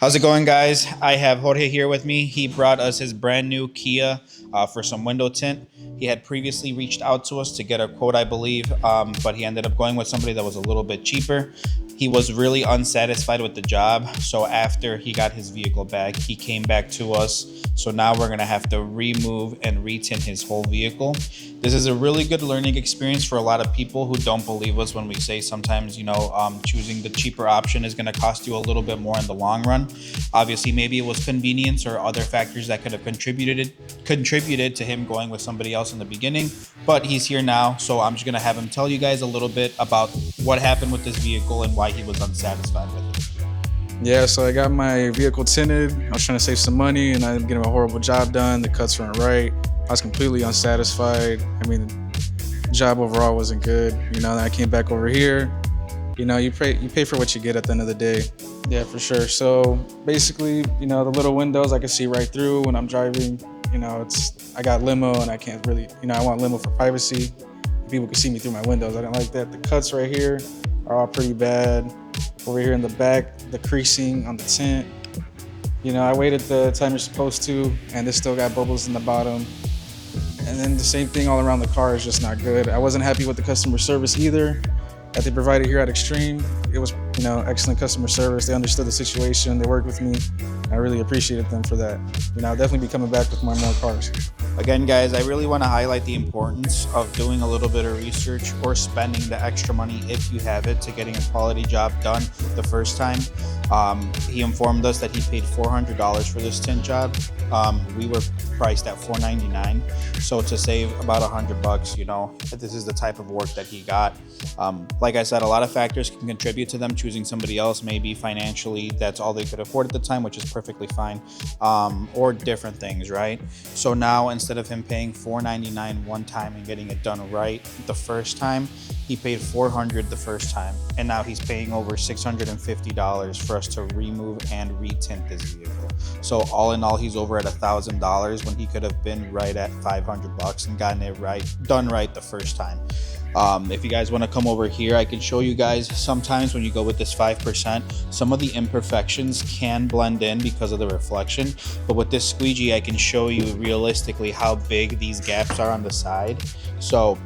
How's it going, guys? I have Jorge here with me. He brought us his brand new Kia for some window tint. He had previously reached out to us to get a quote, I believe, but he ended up going with somebody that was a little bit cheaper. He was really unsatisfied with the job, so after he got his vehicle back, he came back to us. So now we're gonna have to remove and retint his whole vehicle. This is a really good learning experience for a lot of people who don't believe us when we say sometimes, choosing the cheaper option is gonna cost you a little bit more in the long run. Obviously, maybe it was convenience or other factors that could have contributed to him going with somebody else in the beginning, but he's here now, so I'm just gonna have him tell you guys a little bit about what happened with this vehicle and why he was unsatisfied with it. Yeah, so I got my vehicle tinted. I was trying to save some money and I'm getting a horrible job done. The cuts weren't right. I was completely unsatisfied. I mean, the job overall wasn't good. Then I came back over here. You pay for what you get at the end of the day. Yeah, for sure. So basically, the little windows I can see right through when I'm driving. I got limo and I can't really, I want limo for privacy. People can see me through my windows. I didn't like that. The cuts right here are all pretty bad. Over here in the back, the creasing on the tint. I waited the time you're supposed to, and this still got bubbles in the bottom. And then the same thing all around the car is just not good. I wasn't happy with the customer service either that they provided here at Xtreme. It was, excellent customer service. They understood the situation. They worked with me. I really appreciated them for that. I'll definitely be coming back with my more cars. Again, guys, I really want to highlight the importance of doing a little bit of research or spending the extra money if you have it to getting a quality job done the first time. He informed us that he paid $400 for this tint job. We were priced at $499, so to save about $100, this is the type of work that he got. Like I said, a lot of factors can contribute to them choosing somebody else. Maybe financially, that's all they could afford at the time, which is perfectly fine, or different things, right? So now, instead of him paying $499 one time and getting it done right the first time, he paid $400 the first time, and now he's paying over $650 for us to remove and retint this vehicle. So all in all, he's over at $1,000 when he could have been right at $500 and gotten it done right the first time. If you guys want to come over here, I can show you guys sometimes when you go with this 5%, some of the imperfections can blend in because of the reflection. But with this squeegee, I can show you realistically how big these gaps are on the side. So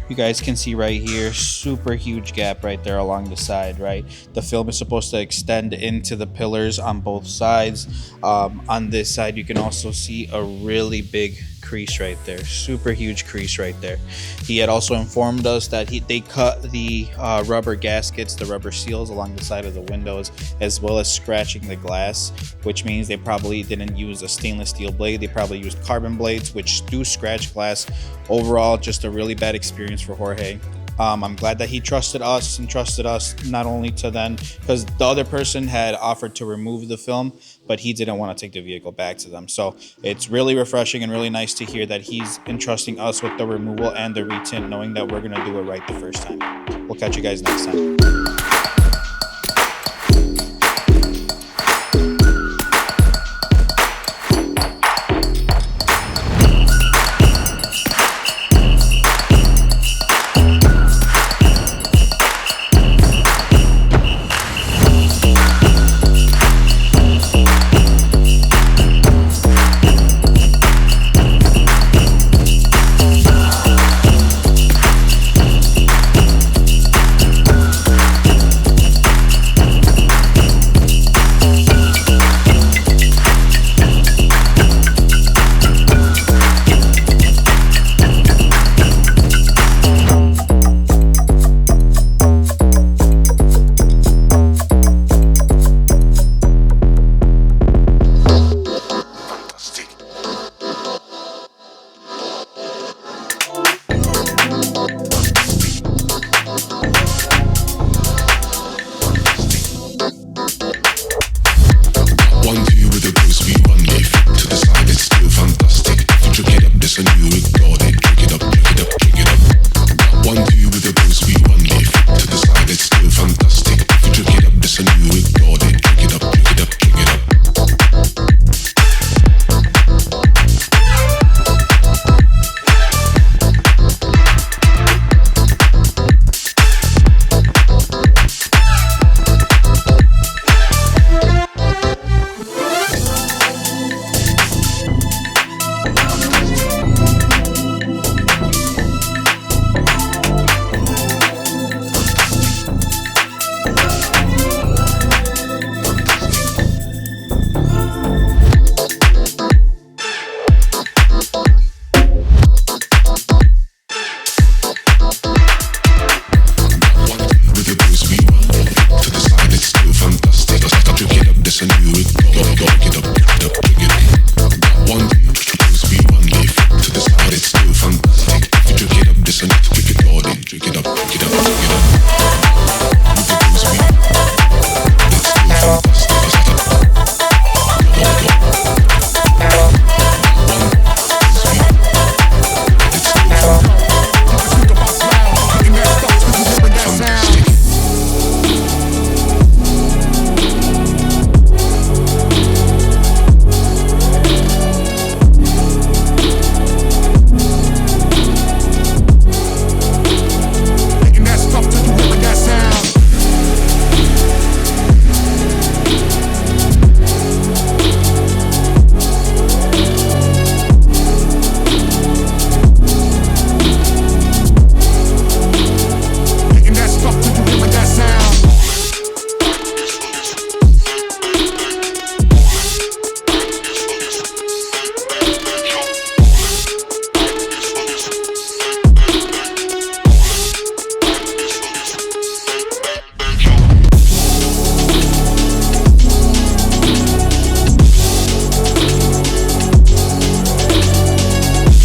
you guys can see right here, super huge gap right there along the side, right? The film is supposed to extend into the pillars on both sides. On this side, you can also see a really big crease right there, super huge crease right there. He had also informed us that they cut the rubber gaskets, the rubber seals along the side of the windows, as well as scratching the glass, which means they probably didn't use a stainless steel blade. They probably used carbon blades, which do scratch glass. Overall, just a really bad experience for Jorge. I'm glad that he trusted us not only to then, because the other person had offered to remove the film, but he didn't want to take the vehicle back to them. So it's really refreshing and really nice to hear that he's entrusting us with the removal and the retint, knowing that we're going to do it right the first time. We'll catch you guys next time.